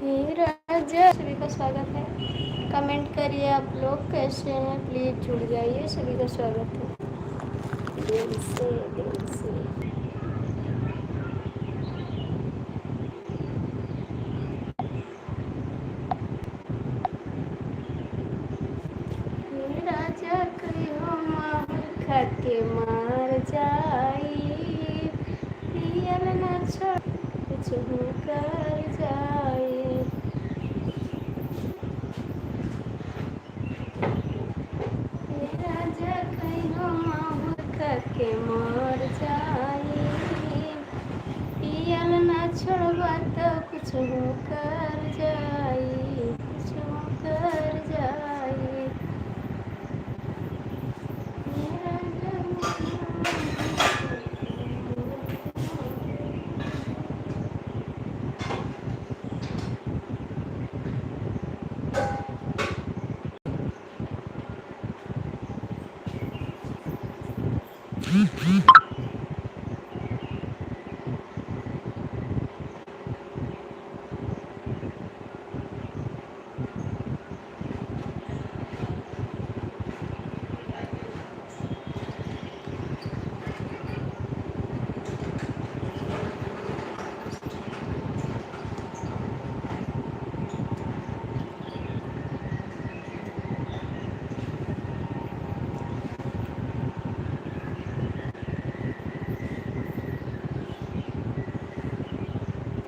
हे राजा, सभी का स्वागत है। कमेंट करिए आप लोग कैसे हैं, प्लीज जुड़ जाइए। सभी का स्वागत है दिल से दिल से। हे राजा कहियो माहुर खा के मार जाई, पियल न छोड़ कुछ कर जाए। हे राजा कहियो माहुर खा के मार जाई, पियल न छोड़बा तो कुछ कर जाई, कुछ कर जाई। मेरा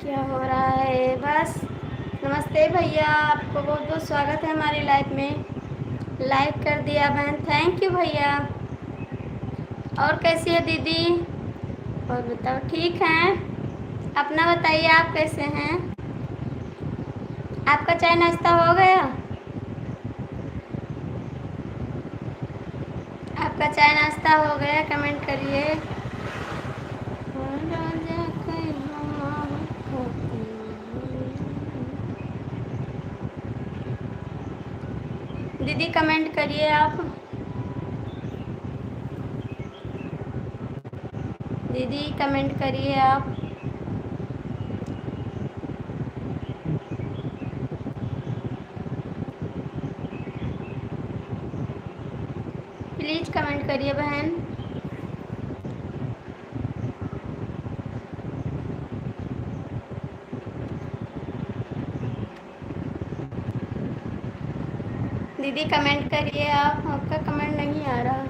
क्या हो रहा है? बस नमस्ते भैया, आपको बहुत बहुत स्वागत है हमारी लाइफ में। लाइक कर दिया बहन, थैंक यू भैया। और कैसी है दीदी? और बताओ, ठीक हैं? अपना बताइए, आप कैसे हैं? आपका चाय नाश्ता हो गया? आपका चाय नाश्ता हो गया? कमेंट करिए। दीदी कमेंट करिए आप। दीदी कमेंट करिए आप। प्लीज कमेंट करिए बहन। दीदी कमेंट करिए आप, आपका कमेंट नहीं आ रहा।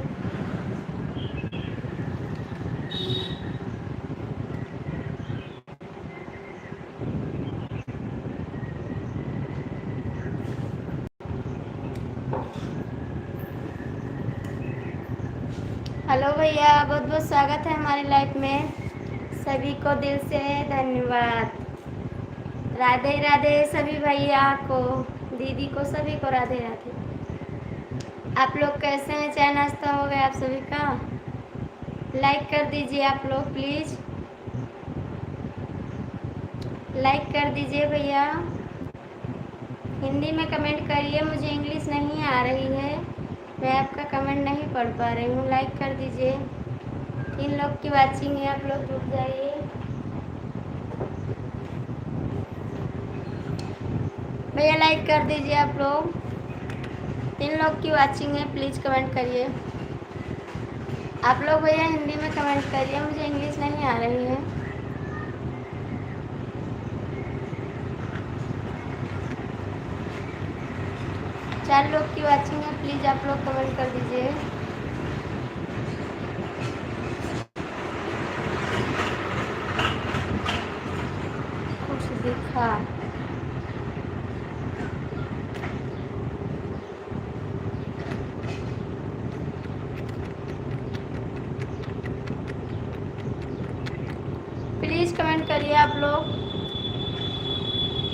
हेलो भैया, बहुत बहुत स्वागत है हमारी लाइफ में। सभी को दिल से धन्यवाद। राधे राधे सभी भैया को, दीदी को, सभी को राधे राधे। आप लोग कैसे हैं? चाय नाश्ता हो गया आप सभी का? लाइक कर दीजिए आप लोग प्लीज़, लाइक कर दीजिए भैया। हिंदी में कमेंट करिए, मुझे इंग्लिश नहीं आ रही है, मैं आपका कमेंट नहीं पढ़ पा रही हूँ। लाइक कर दीजिए। 3 लोग की वाचिंग है, आप लोग जुट जाइए। भैया लाइक कर दीजिए आप लोग। 3 लोग की वाचिंग है, प्लीज़ कमेंट करिए। आप लोग भैया हिंदी में कमेंट करिए, मुझे इंग्लिश नहीं आ रही है। चार लोग की वाचिंग है, प्लीज़ आप लोग कमेंट कर दीजिए। कुछ दिखा प्लीज़ कमेंट करिए आप लोग।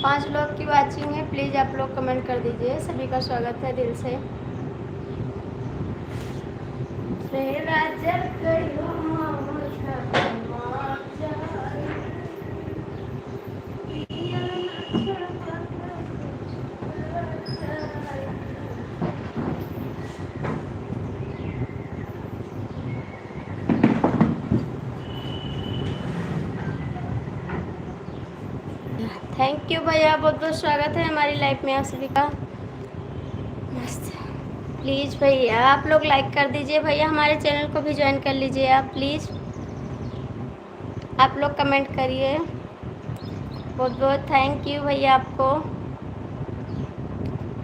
5 लोग की वाचिंग है, प्लीज़ आप लोग कमेंट कर दीजिए। सभी का स्वागत है दिल से। राजा कहियो माहुर खा के मार जाई, पियल न छोड़बा तो कुछ कर जाई। थैंक यू भैया, बहुत बहुत स्वागत है हमारी लाइफ में आप सभी का। मस्त। प्लीज़ भैया आप लोग लाइक कर दीजिए, भैया हमारे चैनल को भी ज्वाइन कर लीजिए आप प्लीज़। आप लोग कमेंट करिए। बहुत बहुत थैंक यू भैया आपको।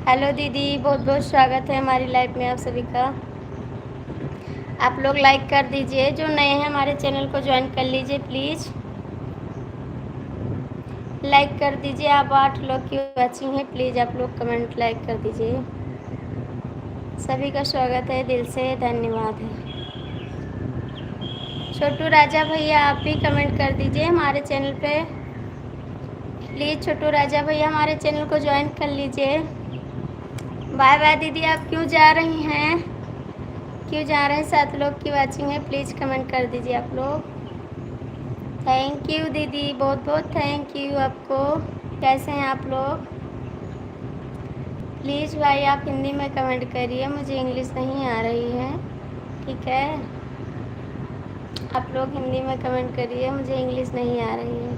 हेलो दीदी, बहुत बहुत स्वागत है हमारी लाइफ में आप सभी का। आप लोग लाइक कर दीजिए, जो नए हैं हमारे चैनल को ज्वाइन कर लीजिए प्लीज़। लाइक कर दीजिए। आप 8 लोग की वॉचिंग है, प्लीज़ आप लोग कमेंट लाइक कर दीजिए। सभी का स्वागत है, दिल से धन्यवाद है। छोटू राजा भैया आप भी कमेंट कर दीजिए हमारे चैनल पे प्लीज़। छोटू राजा भैया हमारे चैनल को ज्वाइन कर लीजिए। बाय बाय दीदी, आप क्यों जा रही हैं, क्यों जा रहे हैं? 7 लोग की वॉचिंग है, प्लीज़ कमेंट कर दीजिए आप लोग। थैंक यू दीदी, बहुत बहुत थैंक यू आपको। कैसे हैं आप लोग? प्लीज़ भाई आप हिंदी में कमेंट करिए, मुझे इंग्लिश नहीं आ रही है, ठीक है? आप लोग हिंदी में कमेंट करिए, मुझे इंग्लिश नहीं आ रही है।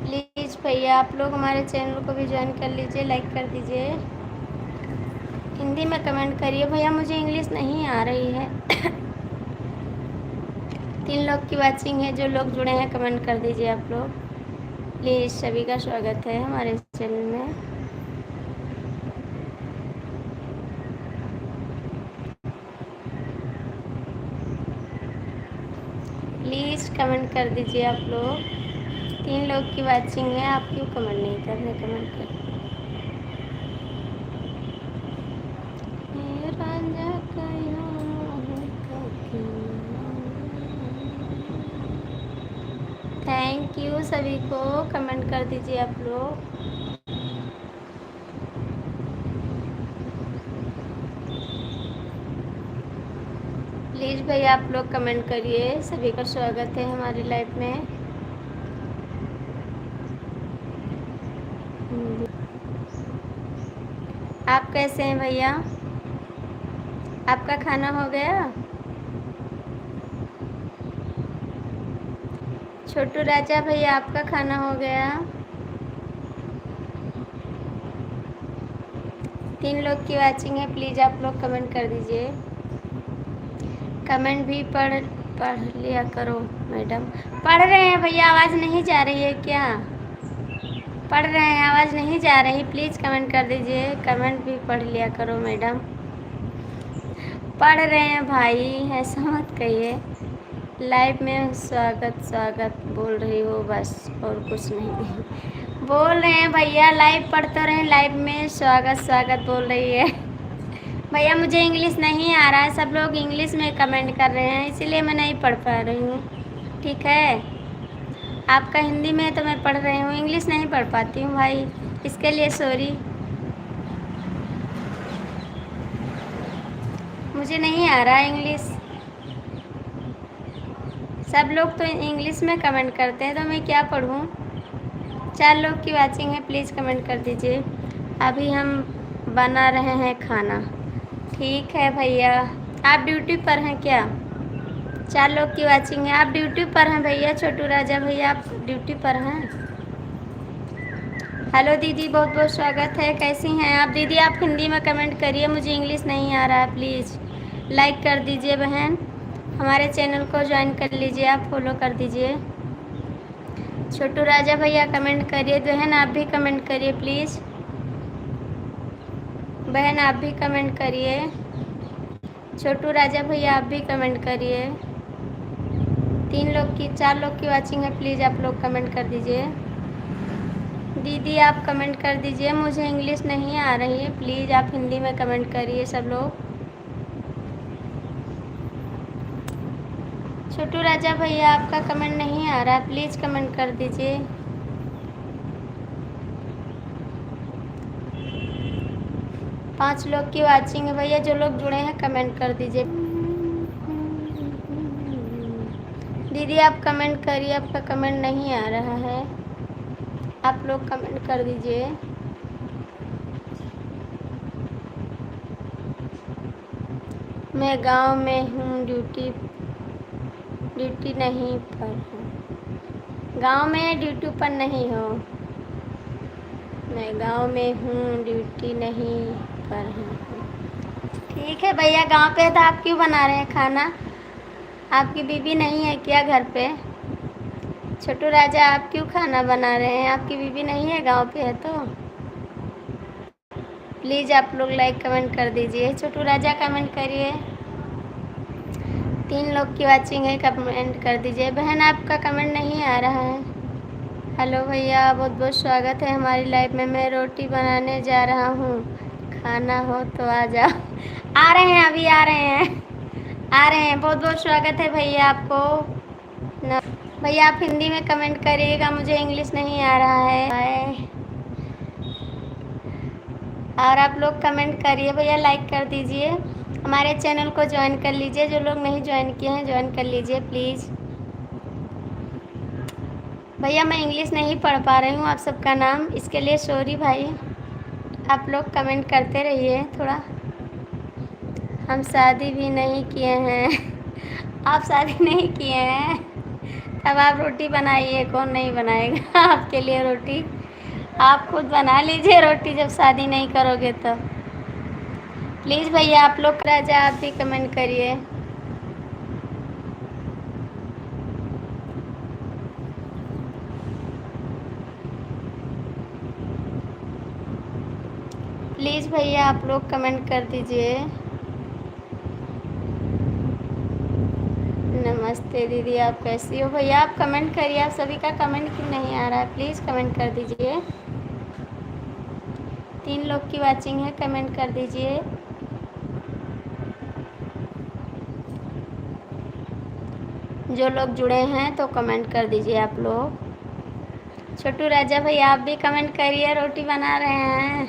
प्लीज़ भैया आप लोग हमारे चैनल को भी ज्वाइन कर लीजिए, लाइक कर दीजिए। हिंदी में कमेंट करिए भैया, मुझे इंग्लिश नहीं आ रही है। 3 लोग की वॉचिंग है, जो लोग जुड़े हैं कमेंट कर दीजिए आप लोग प्लीज़। सभी का स्वागत है हमारे चैनल में। प्लीज़ कमेंट कर दीजिए आप लोग। 3 लोग की वॉचिंग है, आप क्यों कमेंट नहीं कर रहे? कमेंट कर। थैंक यू सभी को, कमेंट कर दीजिए आप लोग। प्लीज़ भैया आप लोग कमेंट करिए, सभी का स्वागत है हमारी लाइफ में। आप कैसे हैं भैया? आपका खाना हो गया? छोटू राजा भैया आपका खाना हो गया? 3 लोग की वॉचिंग है, प्लीज़ आप लोग कमेंट कर दीजिए। कमेंट भी पढ़ लिया करो मैडम। पढ़ रहे हैं भैया, आवाज़ नहीं जा रही है क्या? पढ़ रहे हैं, आवाज़ नहीं जा रही, प्लीज़ कमेंट कर दीजिए। कमेंट भी पढ़ लिया करो मैडम। पढ़ रहे हैं भाई, ऐसा मत कहिए। लाइव में स्वागत स्वागत बोल रही हो बस, और कुछ नहीं बोल रहे हैं भैया। लाइव पढ़ते रहें, लाइव में स्वागत स्वागत बोल रही है। भैया मुझे इंग्लिश नहीं आ रहा है, सब लोग इंग्लिश में कमेंट कर रहे हैं, इसीलिए मैं नहीं पढ़ पा रही हूँ, ठीक है? आपका हिंदी में तो मैं पढ़ रही हूँ, इंग्लिश नहीं पढ़ पाती हूँ भाई, इसके लिए सॉरी। मुझे नहीं आ रहा इंग्लिश। सब लोग तो इंग्लिश में कमेंट करते हैं, तो मैं क्या पढ़ूँ? 4 लोग की वॉचिंग है, प्लीज़ कमेंट कर दीजिए। अभी हम बना रहे हैं खाना। ठीक है भैया, आप ड्यूटी पर हैं क्या? 4 लोग की वॉचिंग है, आप ड्यूटी पर हैं भैया। छोटू राजा भैया आप ड्यूटी पर हैं? हेलो दीदी, बहुत बहुत स्वागत है। कैसी हैं आप दीदी? आप हिंदी में कमेंट करिए, मुझे इंग्लिश नहीं आ रहा है। प्लीज़ लाइक कर दीजिए बहन, हमारे चैनल को ज्वाइन कर लीजिए, आप फॉलो कर दीजिए। छोटू राजा भैया कमेंट करिए, बहन आप भी कमेंट करिए प्लीज़। बहन आप भी कमेंट करिए। छोटू राजा भैया आप भी कमेंट करिए। 4 लोग की वॉचिंग है, प्लीज़ आप लोग कमेंट कर दीजिए। दीदी आप कमेंट कर दीजिए, मुझे इंग्लिश नहीं आ रही है, प्लीज़ आप हिंदी में कमेंट करिए सब लोग। छोटू राजा भैया आपका कमेंट नहीं आ रहा, प्लीज़ कमेंट कर दीजिए। पाँच लोग की वॉचिंग है भैया, जो लोग जुड़े हैं कमेंट कर दीजिए। दीदी आप कमेंट करिए, आपका कमेंट नहीं आ रहा है, आप लोग कमेंट कर दीजिए। मैं गांव में हूँ, ड्यूटी नहीं पर हूँ। गांव में ड्यूटी पर नहीं हो? मैं गांव में हूँ, ड्यूटी नहीं पर हूँ। ठीक है भैया, गांव पे तो आप क्यों बना रहे हैं खाना? आपकी बीबी नहीं है क्या घर पे? छोटू राजा, आप क्यों खाना बना रहे हैं? आपकी बीबी नहीं है गांव पे है तो? प्लीज़ आप लोग लाइक कमेंट कर दीजिए। छोटू राजा कमेंट करिए। 3 लोग की वाचिंग है, कमेंट कर दीजिए। बहन आपका कमेंट नहीं आ रहा है। हेलो भैया, बहुत बहुत स्वागत है हमारी लाइफ में। मैं रोटी बनाने जा रहा हूँ, खाना हो तो आ जाओ। आ रहे हैं, अभी आ रहे हैं, आ रहे हैं। बहुत बहुत स्वागत है भैया आपको। भैया आप हिंदी में कमेंट करिएगा, मुझे इंग्लिश नहीं आ रहा है। और आप लोग कमेंट करिए भैया, लाइक कर दीजिए। हमारे चैनल को ज्वाइन कर लीजिए, जो लोग नहीं ज्वाइन किए हैं ज्वाइन कर लीजिए प्लीज़। भैया मैं इंग्लिश नहीं पढ़ पा रही हूँ आप सबका नाम, इसके लिए सॉरी भाई। आप लोग कमेंट करते रहिए थोड़ा। हम शादी भी नहीं किए हैं। आप शादी नहीं किए हैं तब आप रोटी बनाइए, कौन नहीं बनाएगा आपके लिए रोटी? आप खुद बना लीजिए रोटी जब शादी नहीं करोगे तो। प्लीज़ भैया आप लोग राजा आप भी कमेंट करिए। प्लीज़ भैया आप लोग कमेंट कर दीजिए। नमस्ते दीदी, आप कैसी हो? भैया आप कमेंट करिए, आप सभी का कमेंट क्यों नहीं आ रहा है? प्लीज़ कमेंट कर दीजिए। 3 लोग की वाचिंग है, कमेंट कर दीजिए। जो लोग जुड़े हैं तो कमेंट कर दीजिए आप लोग। छोटू राजा भैया आप भी कमेंट करिए, रोटी बना रहे हैं।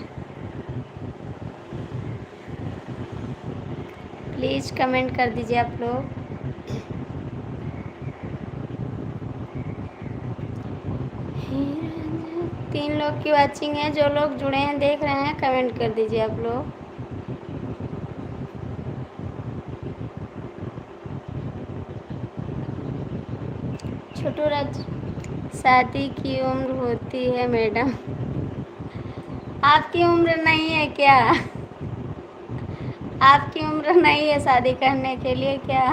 प्लीज़ कमेंट कर दीजिए आप लोग। तीन लोग की वाचिंग है, जो लोग जुड़े हैं देख रहे हैं कमेंट कर दीजिए आप लोग। छोटू राज, शादी की उम्र होती है मैडम? आपकी उम्र नहीं है क्या? आपकी उम्र नहीं है शादी करने के लिए क्या?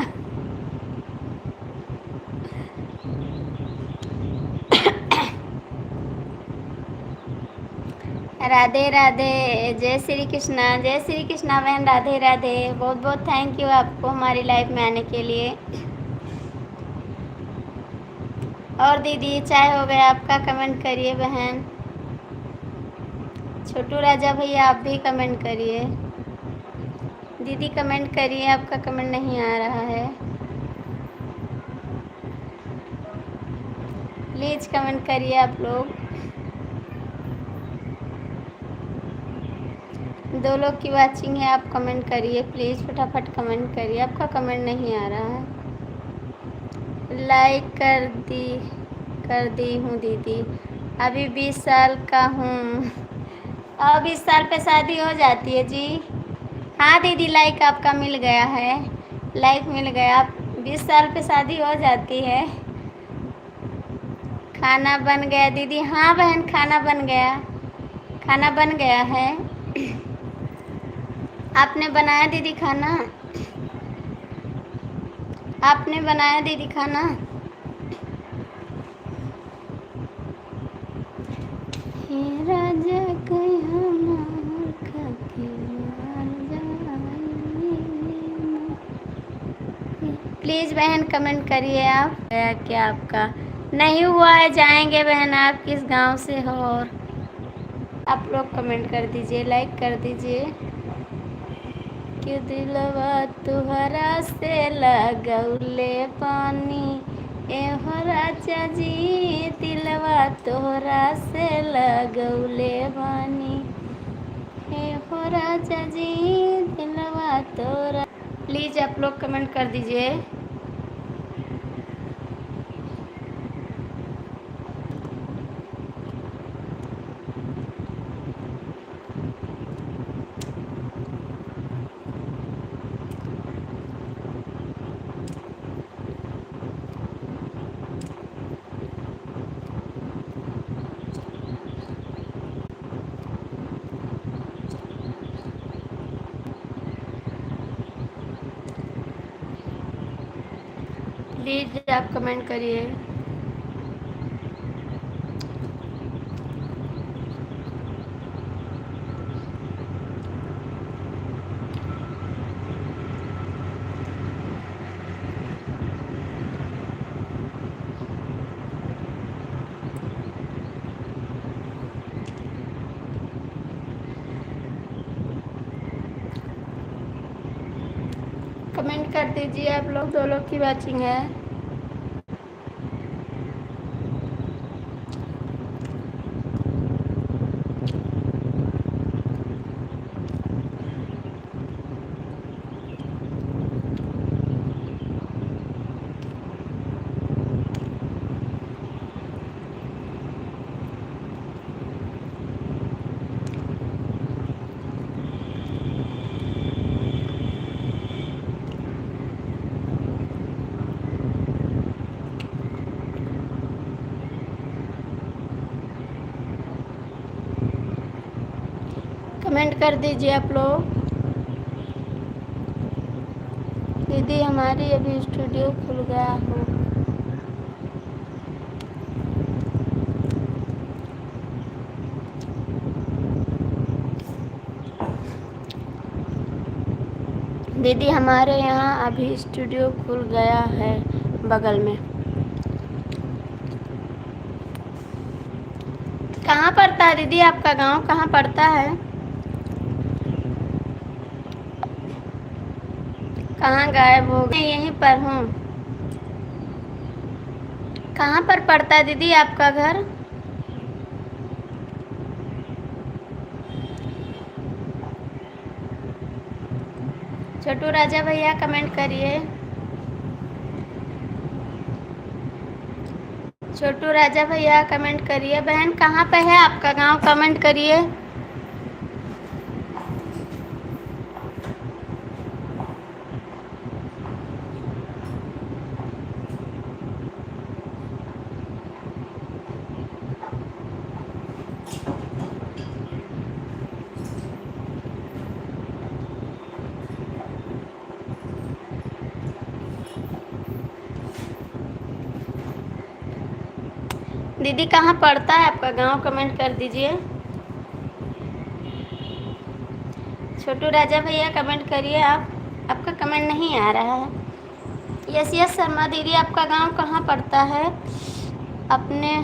राधे राधे, जय श्री कृष्णा, जय श्री कृष्णा बहन, राधे राधे। बहुत बहुत थैंक यू आपको हमारी लाइफ में आने के लिए। और दीदी चाय हो गया आपका? कमेंट करिए बहन। छोटू राजा भैया आप भी कमेंट करिए। दीदी कमेंट करिए, आपका कमेंट नहीं आ रहा है। प्लीज़ कमेंट करिए आप लोग। 2 लोग की वाचिंग है, आप कमेंट करिए प्लीज़, फटाफट कमेंट करिए। आपका कमेंट नहीं आ रहा है। लाइक कर दी हूँ दीदी, अभी 20 साल का हूँ। और 20 साल पे शादी हो जाती है जी? हाँ दीदी, लाइक आपका मिल गया है, लाइक मिल गया। 20 साल पे शादी हो जाती है। खाना बन गया दीदी? हाँ बहन, खाना बन गया, खाना बन गया है। आपने बनाया दीदी खाना? आपने बनाया दीदी खाना? राजा प्लीज़ बहन कमेंट करिए आप। क्या आपका नहीं हुआ है? जाएंगे बहन, आप किस गांव से हो? और आप लोग कमेंट कर दीजिए, लाइक कर दीजिए। कि दिलवा तुहरा से लगौले पानी, ए हो राजा जी दिलवा तोहरा से लगौले बानी, ए हो राजा जी दिलवा तोरा। प्लीज़ आप लोग कमेंट कर दीजिए। दीदी आप कमेंट करिए। कमेंट कर दीजिए आप लोग, 2 लोग की वॉचिंग है। कमेंट कर दीजिए आप लोग। दीदी हमारी अभी स्टूडियो खुल गया हो। दीदी हमारे यहाँ अभी स्टूडियो खुल गया है बगल में। कहाँ पड़ता है दीदी आपका गांव, कहाँ पड़ता है? कहाँ गायब हो गए? यहीं पर हूँ। कहाँ पर पड़ता है दीदी आपका घर? छोटू राजा भैया कमेंट करिए। छोटू राजा भैया कमेंट करिए। बहन कहाँ पे है आपका गांव, कमेंट करिए। दीदी कहाँ पड़ता है आपका गांव, कमेंट कर दीजिए। छोटू राजा भैया कमेंट करिए। आपका कमेंट नहीं आ रहा है। यस यस शर्मा दीदी आपका गांव कहाँ पड़ता है अपने?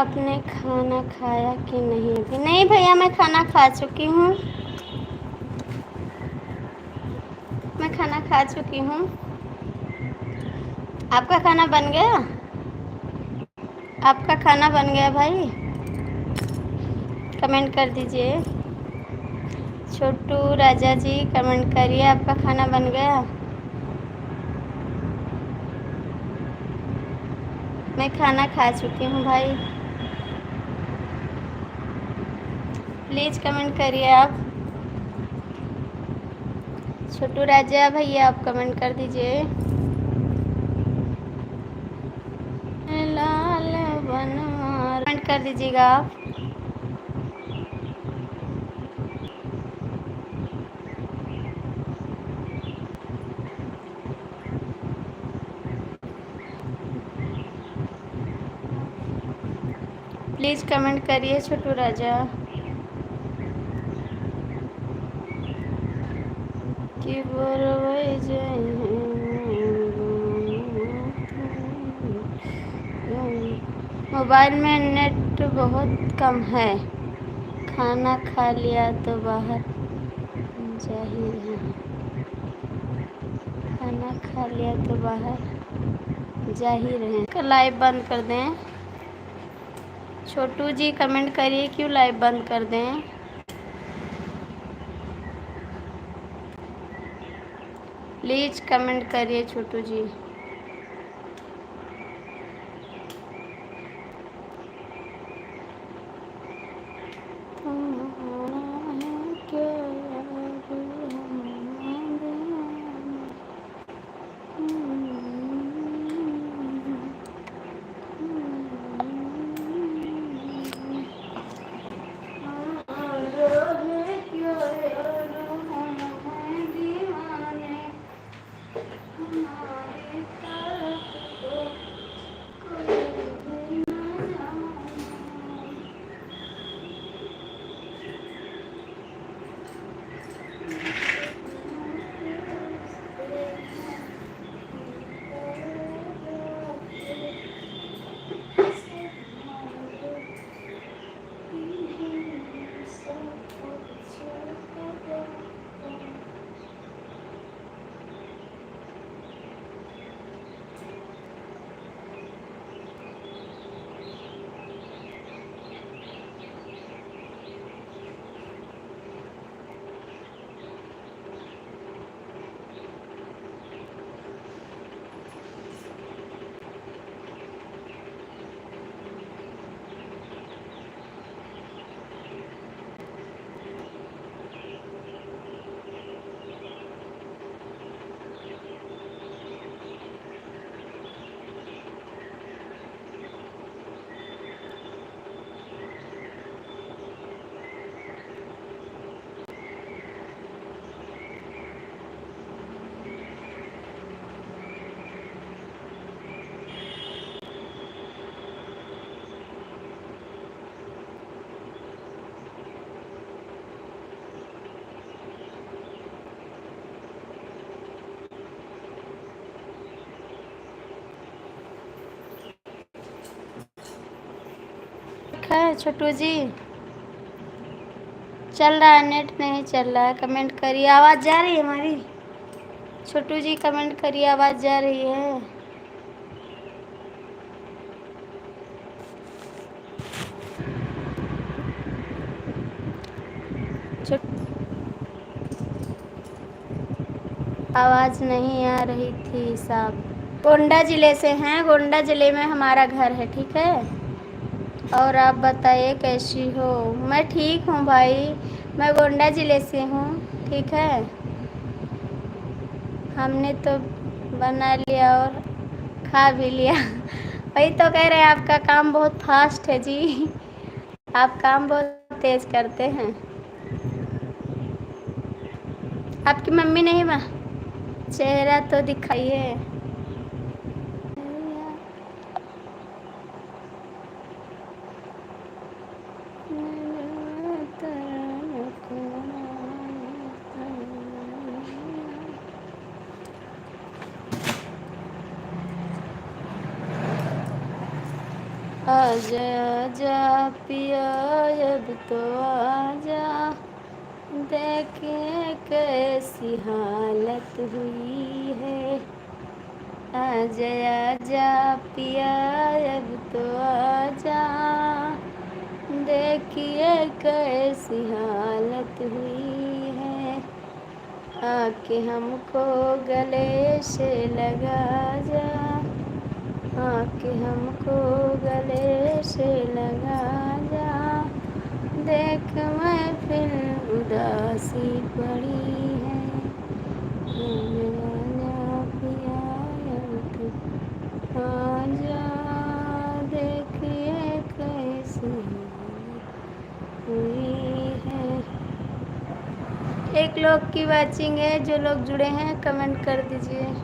आपने खाना खाया कि नहीं? अभी नहीं भैया, मैं खाना खा चुकी हूँ। मैं खाना खा चुकी हूँ। आपका खाना बन गया? आपका खाना बन गया भाई? कमेंट कर दीजिए। छोटू राजा जी कमेंट करिए, आपका खाना बन गया? मैं खाना खा चुकी हूँ भाई। प्लीज़ कमेंट करिए आप। छोटू राजा भैया आप कमेंट कर दीजिए। लाल बनवार कमेंट कर दीजिएगा आप। प्लीज़ कमेंट करिए छोटू राजा। कि बोरवै मोबाइल में नेट बहुत कम है। खाना खा लिया तो बाहर जाहिर है। खाना खा लिया तो बाहर जाहिर है। का लाइव बंद कर दें? छोटू जी कमेंट करिए, क्यों लाइव बंद कर दें? प्लीज़ कमेंट करिए छोटू जी। है छोटू जी? चल रहा है, नेट नहीं चल रहा है। कमेंट करिए, आवाज़ जा रही है हमारी? छोटू जी कमेंट करिए, आवाज़ जा रही है? आवाज़ नहीं आ रही थी साहब। गोंडा ज़िले से हैं, गोंडा ज़िले में हमारा घर है, ठीक है। और आप बताइए कैसी हो? मैं ठीक हूँ भाई, मैं गोंडा ज़िले से हूँ, ठीक है। हमने तो बना लिया और खा भी लिया। वही तो कह रहे हैं, आपका काम बहुत फास्ट है जी। आप काम बहुत तेज़ करते हैं। आपकी मम्मी नहीं बा? चेहरा तो दिखाइए। आजा आजा पिया अब तो आजा, देखिए कैसी हालत हुई है। आजा आजा पिया अब तो आजा, देखिए कैसी हालत हुई है। आके हमको गले से लगा जा, आके हमको गले से लगा जा, देख मैं फिर उदासी पड़ी है। आजा पिया अब तो आजा, देखिए कैसी हुई है। एक लोग की वाचिंग है, जो लोग जुड़े हैं कमेंट कर दीजिए।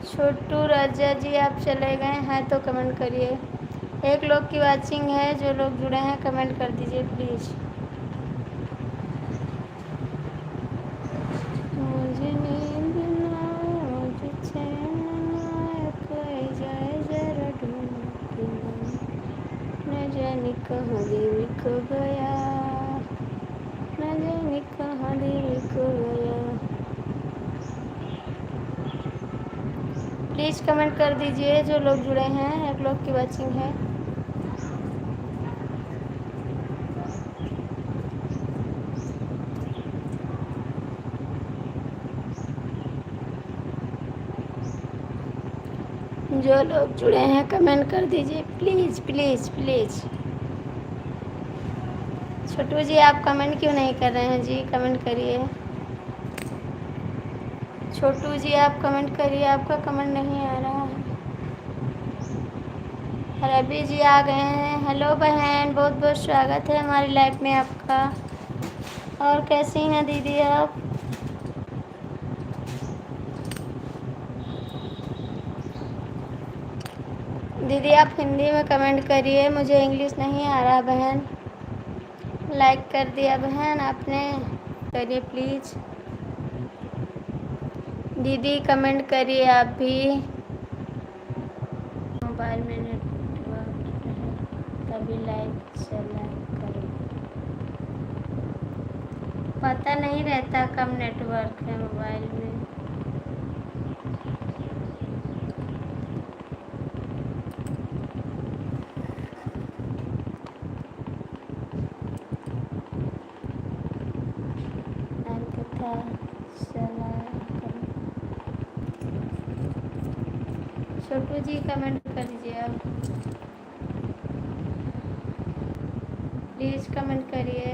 छोटू राजा जी आप चले गए हैं तो कमेंट करिए। एक लोग की वाचिंग है, जो लोग जुड़े हैं कमेंट कर दीजिए प्लीज़। मुझे नींद ना आए, मुझे चैन ना आए, कोई जाए जरा ढूंढ के, न जाने कहाँ दिल खो गया, न जाने कहाँ दिल खो गया। प्लीज़ कमेंट कर दीजिए जो लोग जुड़े हैं। एक लोग की वाचिंग है। जो लोग जुड़े हैं कमेंट कर दीजिए प्लीज़ प्लीज़ प्लीज़। छोटू जी आप कमेंट क्यों नहीं कर रहे हैं जी, कमेंट करिए। छोटू जी आप कमेंट करिए, आपका कमेंट नहीं आ रहा है। रवि जी आ गए हैं। हेलो बहन, बहुत बहुत स्वागत है हमारी लाइफ में आपका। और कैसी हैं दीदी आप? दीदी आप हिंदी में कमेंट करिए, मुझे इंग्लिश नहीं आ रहा बहन। लाइक कर दिया बहन आपने, करिए प्लीज़। दीदी कमेंट करिए आप भी। मोबाइल में नेटवर्क है तभी लाइक चला करो। पता नहीं रहता कब नेटवर्क है मोबाइल में। पता चला करो। छोटू जी कमेंट कर दीजिए आप, प्लीज़ कमेंट करिए।